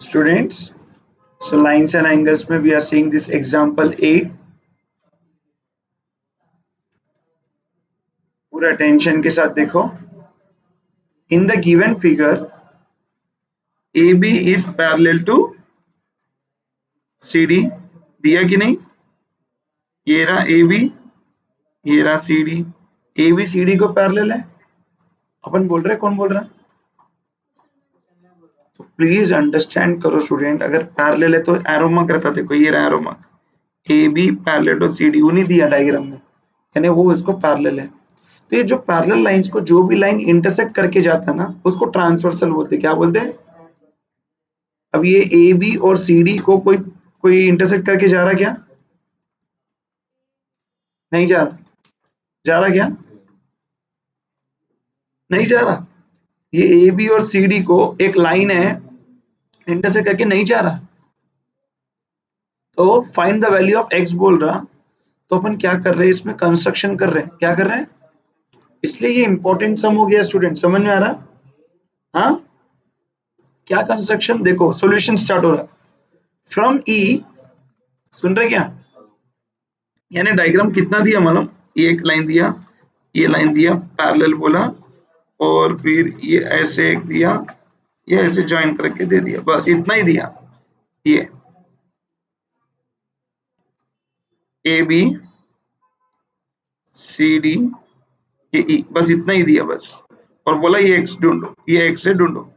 Students, so lines and angles में we are seeing this example 8. पूरा attention के साथ देखो. In the given figure, AB is parallel to CD. दिया कि नहीं? ये रहा AB, ये रहा CD. AB CD को पैरेलल है. अपन बोल रहे, कौन बोल रहा है? तो प्लीज अंडरस्टैंड करो स्टूडेंट, अगर पैरेलल है तो एरो मार्क रहता, देखो ये रहा arrow mark. AB parallel to CD नहीं दिया डायग्राम में, यानी वो इसको पैरेलल है. तो ये जो पैरेलल लाइंस को जो भी लाइन इंटरसेक्ट करके जाता है ना, उसको ट्रांसवर्सल बोलते हैं. क्या बोलते हैं? अब ये AB और CD को कोई इंटरसेक्ट करके जा रहा क्या? नहीं जा रहा. जा रहा क्या? नहीं जा रहा. ये AB और CD को एक लाइन है, इंटरसेक्ट करके नहीं जा रहा. तो find the value of x बोल रहा. तो अपन क्या कर रहे हैं, इसमें कंस्ट्रक्शन कर रहे हैं. क्या कर रहे हैं? इसलिए ये इंपॉर्टेंट सम हो गया स्टूडेंट. समझ में आ रहा? हाँ, क्या कंस्ट्रक्शन? देखो सॉल्यूशन स्टार्ट हो रहा फ्रॉम E. सुन रहे क्या? यानी डायग्राम कितना दिया मालूम? ये एक लाइन दिया, ये लाइन दिया, पैरेलल बोला, और फिर ये ऐसे एक दिया, ये ऐसे ज्वाइन करके दे दिया. बस इतना ही दिया. ये AB CD ये E, बस इतना ही दिया बस. और बोला ये x ढूंढो, ये x से ढूंढो.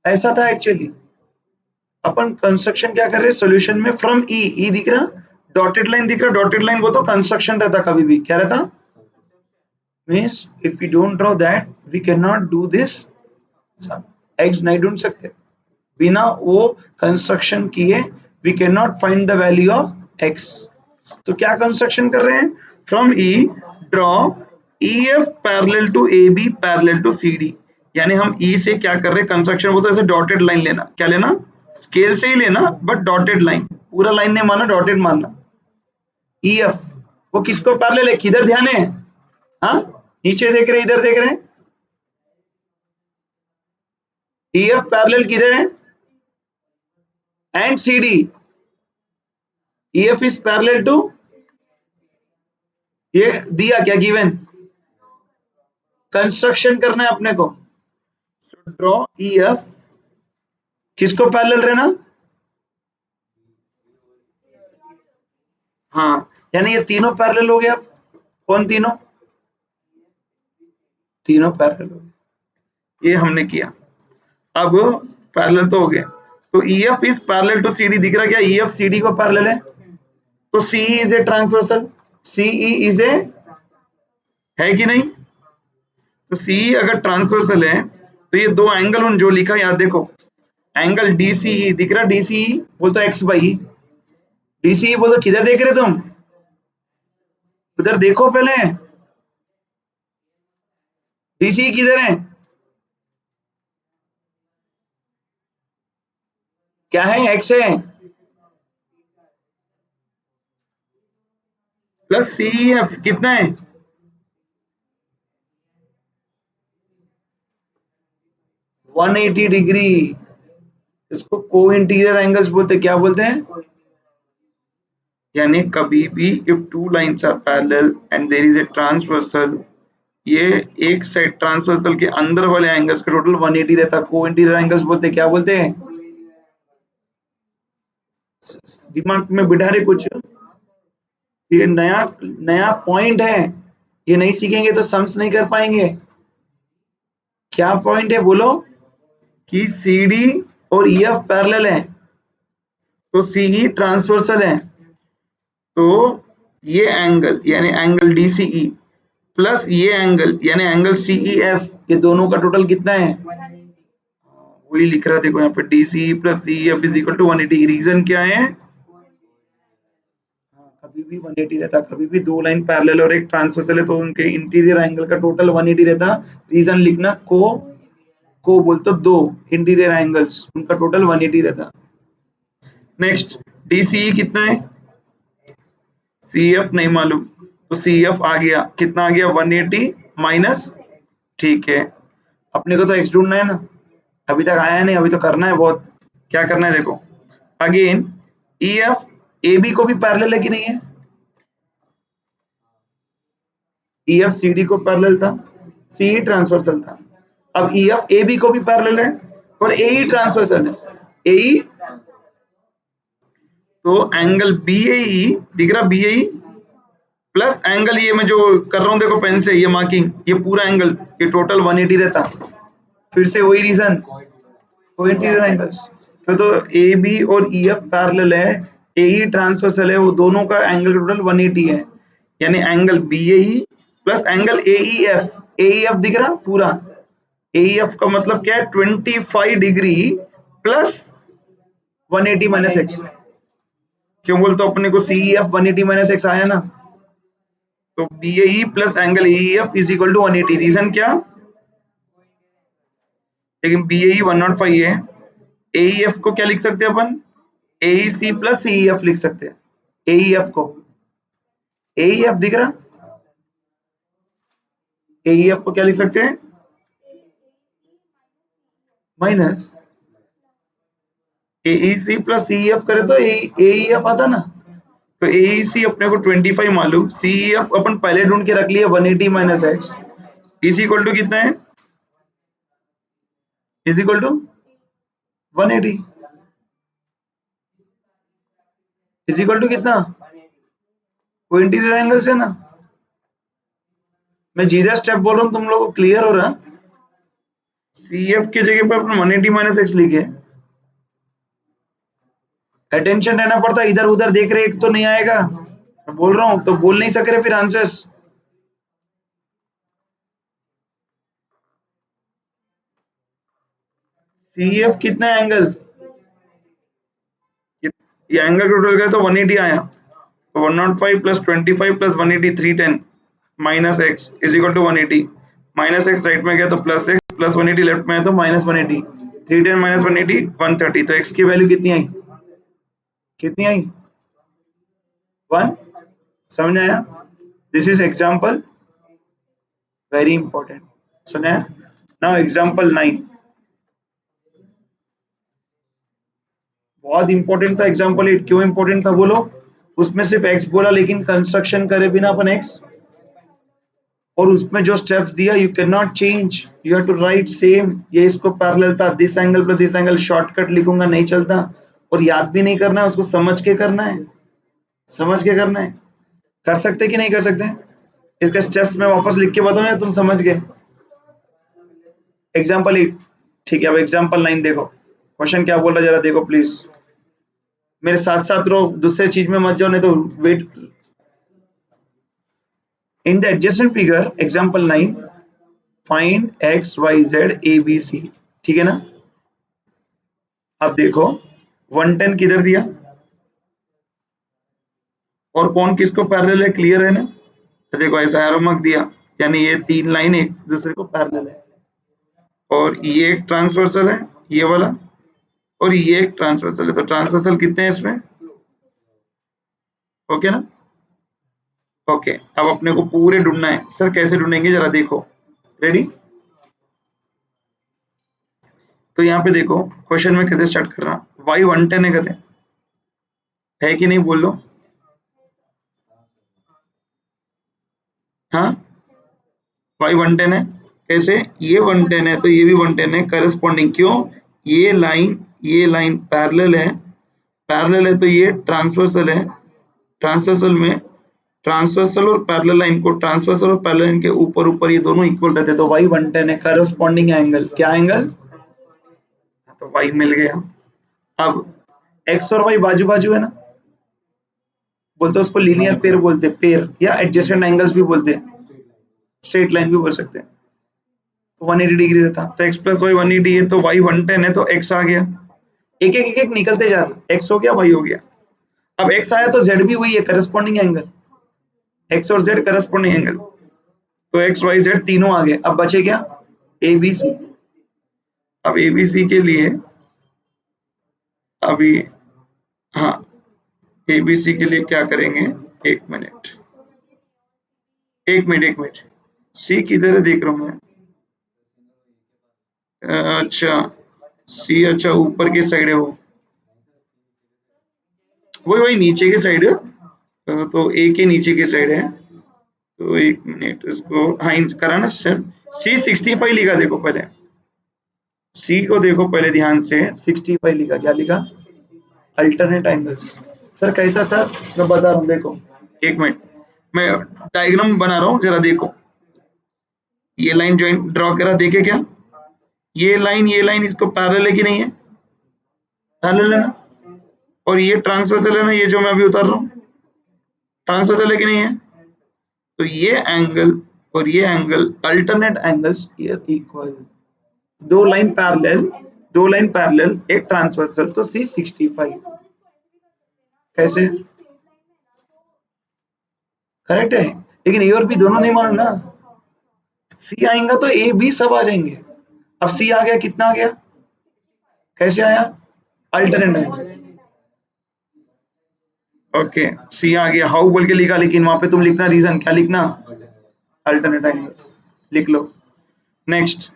ऐसा था एक्चुअली. अपन कंस्ट्रक्शन क्या कर रहे हैं सॉल्यूशन में? फ्रॉम E दिख रहा, डॉटेड लाइन दिख रहा. डॉटेड लाइन वो तो कंस्ट्रक्शन रहता कभी भी. क्या रहता? Means if we don't draw that we can not do this. x नहीं ढूंढ सकते बिना वो कंस्ट्रक्शन किए. We can not find the value of x. तो क्या कंस्ट्रक्शन कर रहे हैं? From E draw EF parallel to AB parallel to CD. यानी हम E से क्या कर रहे हैं कंस्ट्रक्शन, बोलते ऐसे डॉटेड लाइन लेना. क्या लेना? स्केल से ही लेना, बट डॉटेड लाइन. पूरा लाइन नहीं मानना, डॉटेड मानना. EF वो किसको पैरेलल है? किधर ध्यान है? हाँ, नीचे देख रहे, इधर देख रहे हैं. EF पैरेलल किधर है? And CD. EF is parallel to, ये दिया क्या गिवन? कंस्ट्रक्शन करना है अपने को. सो ड्रॉ EF किसको पैरेलल रहना? हाँ, यानी ये तीनों पैरेलल हो गया. कौन तीनों? तीनों पैरेलल हो गए. ये हमने किया. अब पैरेलल तो हो गए. तो EF is parallel to CD दिख रहा क्या? EF CD को पैरेलल है. तो CE is a transversal. CE is a, है कि नहीं? तो CE अगर ट्रांसवर्सल है तो ये दो एंगल उन जो लिखा याद देखो. एंगल DCE दिख रहा, DCE बोलता x बाई. DCE बोलते किधर देख रहे तुम? उधर देखो पहले. DCE किधर है? क्या है? x है प्लस CEF कितना है? है 180 डिग्री. इसको को इंटीरियर एंगल्स बोलते. क्या बोलते हैं? यानी कभी भी if two lines are parallel and there is a transversal, ये एक साइड ट्रांसवर्सल के अंदर वाले एंगल्स का टोटल 180 रहता. को इंटीरियर एंगल्स बोलते. क्या बोलते हैं? दिमाग में बिठा रहे कुछ. ये नया पॉइंट है, ये नहीं सीखेंगे तो सम्स नहीं कर पाएंगे. क्या पॉइंट है बोलो? कि CD और EF पैरेलल है तो CE ट्रांसवर्सल है. तो ये एंगल यानी एंगल DCE प्लस ये एंगल यानी एंगल CEF, ये दोनों का टोटल कितना है? वही लिख रहा देखो यहाँ पे, DCE plus CEF is equal to 180. Reason क्या है? कभी भी 180 रहता. कभी भी दो लाइन पैरेलल और एक ट्रांसवर्सल है तो उनके इंटीरियर एंगल का टोटल 180 रहता. रीजन लिखना, को बोलते दो इंटीरियर एंगल्स, उनका टोटल 180 रहता. नेक्स्ट DCE कितना है? CF नहीं मालूम, तो CF आ गया. कितना आ गया? 180 माइनस. ठीक है, अपने को तो x ढूंढना है ना. अभी तक आया नहीं, अभी तो करना है बहुत. क्या करना है देखो, again E F A B को भी पैरेलल है कि नहीं है, ई एफ सी डी को पैरेलल था, सी ई ट्रांसवर्सल था, अब ई एफ ए बी को भी पैरेलल है और ए ई ट्रांसवर्सल है, ए ई, तो एंगल बी ए ई दिख रहा, B A E plus angle ये मैं जो कर रहा हूं देखो पेन से ये मार्किंग, ये पूरा एंगल, ये टोटल 180 रहता, फिर से वही रीजन, कोइंसिडेंट एंगल्स, तो ए बी और ई एफ पैरेलल है, ए ई ट्रांसवर्सल है, वो दोनों का एंगल टोटल 180 है, यानी angle B A E plus angle A E F, A E F दिख रहा पूरा, ए ई एफ का मतलब क्या है 25 डिग्री प्लस 180 माइनस एक्स, क्यों बोलते हो अपने को C E F 180 minus x आया ना, तो B A E plus angle A E F is equal to 180, reason क्या, लेकिन बी ए ई 105 है, ए ई एफ को क्या लिख सकते हैं अपन, ए ई सी प्लस सी ई एफ लिख सकते हैं, ए ई एफ को, ए ई एफ दिख रहा, ए ई एफ को क्या लिख सकते हैं, माइनस ए ई सी प्लस सी ई एफ करे तो ए ई एफ आता ना, तो ए ई सी अपने को 25 मालूम, सी ई एफ अपन पहले ढूंढ के रख लिया 180 minus x is equal to कितना है, is equal to 180 is equal to कितना, वो इंटीरियर एंगल से ना, मैं जीरो स्टेप बोल रहा हूँ, तुम लोगों को क्लियर हो रहा, सी एफ की जगह पर अपन 180 माइनस एक्स लिखे, अटेंशन रहना पड़ता, इधर उधर देख रहे एक तो नहीं आएगा, मैं बोल रहा हूं तो बोल नहीं सक रहे फिर आंसर्स, सी एफ कितना एंगल, ये एंगल टोटल गया तो 180 आया, तो 105 plus 25 plus 180 310 minus x is equal to 180, minus x right में गया तो प्लस एक्स प्लस 180 लेफ्ट में है तो माइनस 180, 310 माइनस 180 130, तो एक्स की वैल्यू कितनी आई, कितनी आई 1, समझ आया, this is example very important, सुना, नाउ एग्जाम्पल 9, बहुत इंपॉर्टेंट था एग्जाम्पल 8, क्यों इंपॉर्टेंट था बोलो, उसमें सिर्फ एक्स बोला लेकिन कंस्ट्रक्शन करे बिना अपन एक्स, और उसमें जो स्टेप्स दिया you can not change, you have to write same, ये इसको पैरेलल था, this angle plus this angle, shortcut लिखूंगा नहीं चलता, और याद भी नहीं करना है उसको, समझ के करना है, समझ के करना है, कर सकते कि नहीं कर सकते, इसके स्टेप्स मैं वापस लिख के बताऊं या तुम समझ गए, एग्जाम्पल 8, ठीक है, अब एग्जाम्पल 9 देखो, क्वेश्चन क्या बोल रहा है जरा देखो प्लीज, मेरे साथ साथ रहो, दूसरे चीज में मत जाओ नहीं तो wait, in the adjacent figure example 9 find x y z A B C, ठीक है ना, अब देखो 110 किधर दिया और कौन किसको पैरेलल है, क्लियर है ना, तो देखो ऐसा एरो मार्क दिया, यानी ये तीन लाइन एक दूसरे को पैरेलल है, और ये एक ट्रांसवर्सल है ये वाला, और ये एक ट्रांसवर्सल है, तो ट्रांसवर्सल कितने हैं इसमें, ओके ना, ओके, अब अपने को पूरे ढूंढना है, सर कैसे ढूंढेंगे जरा देखो, रेडी, तो यहाँ पे देखो क्वेश्चन में कैसे स्टार्ट कर रहा, वाई 110 है कहते है कि नहीं बोल लो, हाँ वाई 110 है, कैसे, ये 110 है तो ये भी 110 है, करस्पॉन्डिंग, क्यों, ये लाइन पैरेलल है, पैरेलल है तो ये ट्रांसवर्सल है, ट्रांसवर्सल में ट्रांसवर्सल और पैरेलल लाइन को, ट्रांसवर्सल और पैरेलल लाइन के ऊपर ऊपर ये दोनों इक्वल रहते हैं, तो वाई 110 है, करस्पॉन्डिंग एंगल, क्या एंगल, तो वाई मिल गया, अब एक्स और वाई बाजू बाजू है ना, बोलते हैं उसको लीनियर पेयर बोलते हैं, पेयर या एडजेसेंट एंगल्स भी बोलते हैं, स्ट्रेट लाइन भी बोल सकते हैं, तो 180 डिग्री रहता, तो x प्लस वाई 180 है तो y 110 है तो x आ गया, एक एक निकलते जा रहा, x हो गया y हो गया, अब x आया तो z भी वही है, करस्पॉन्डिंग एंगल, x और z करस्पॉन्डिंग एंगल, तो x y z तीनों आ गए, अब बचे क्या, a b c, अब a b c के लिए अभी, हाँ a b c के लिए क्या करेंगे, एक मिनट एक मिनट, c किधर है देख रहा हूँ मैं, अच्छा सी अच्छा ऊपर के साइड है वो, वही नीचे के साइड है, तो ए के नीचे के साइड है। तो एक मिनट इसको हाँ करा ना सर। C65 लिखा, देखो पहले सी को देखो पहले ध्यान से, 65 लिखा, क्या लिखा? Alternate angles. सर कैसा सर? मैं बता रहा हूँ देखो, एक मिनट मैं डायग्राम बना रहा हूँ, जरा देखो। ये लाइन ज्वाइन ड्रॉ करा, देखे क्या? ये लाइन इसको पैरेलल है कि नहीं है? पैरेलल है ना? और ये ट्रांसवर्सल है ना, ये जो मैं अभी उतार रहा हूँ, ट्रांसवर्सल है कि नहीं है? तो ये एंगल और ये एंगल अल्टरनेट एंगल्स इक्वल, दो लाइन पैरेलल, दो लाइन पैरेलल, एक ट्रांसवर्सल, तो C65 कैसे? करेक्ट है, लेकिन ए और बी दोनों नहीं मानो ना। सी आएगा तो ए बी सब आ जाएंगे। अब सी आ गया, कितना आ गया? कैसे आया? Alternate angle. ओके, सी आ गया, हाउ बोल के लिखा, लेकिन वहां पे तुम लिखना रीजन, क्या लिखना? अल्टरनेट एंगल्स लिख लो। नेक्स्ट,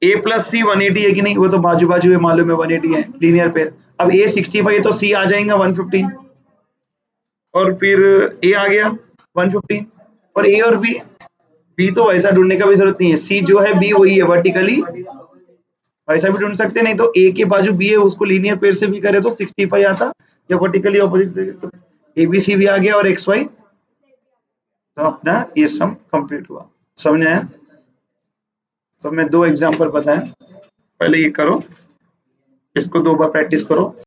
ए प्लस सी 180 है कि नहीं? वो तो बाजू बाजू है, मालूम है 180 है, लीनियर पेयर। अब ए 65 है तो सी आ जाएगा 115, और फिर ए आ गया 115, और ए और बी, बी तो वैसा ढूंढने का भी जरूरत नहीं है, सी जो है बी वही है, वर्टिकली वैसा भी ढूंढ सकते, नहीं तो ए के बाजू बी है उसको लीनियर पेयर से भी करे तो 65 आता, या वर्टिकली ऑपोजिट से, तो ए बी सी भी आ गया और एक्स वाई, तो अपना ये सम कंप्लीट हुआ। समझ आया? तो मैं दो एग्जांपल बताया, पहले ये करो, इसको दो बार प्रैक्टिस करो।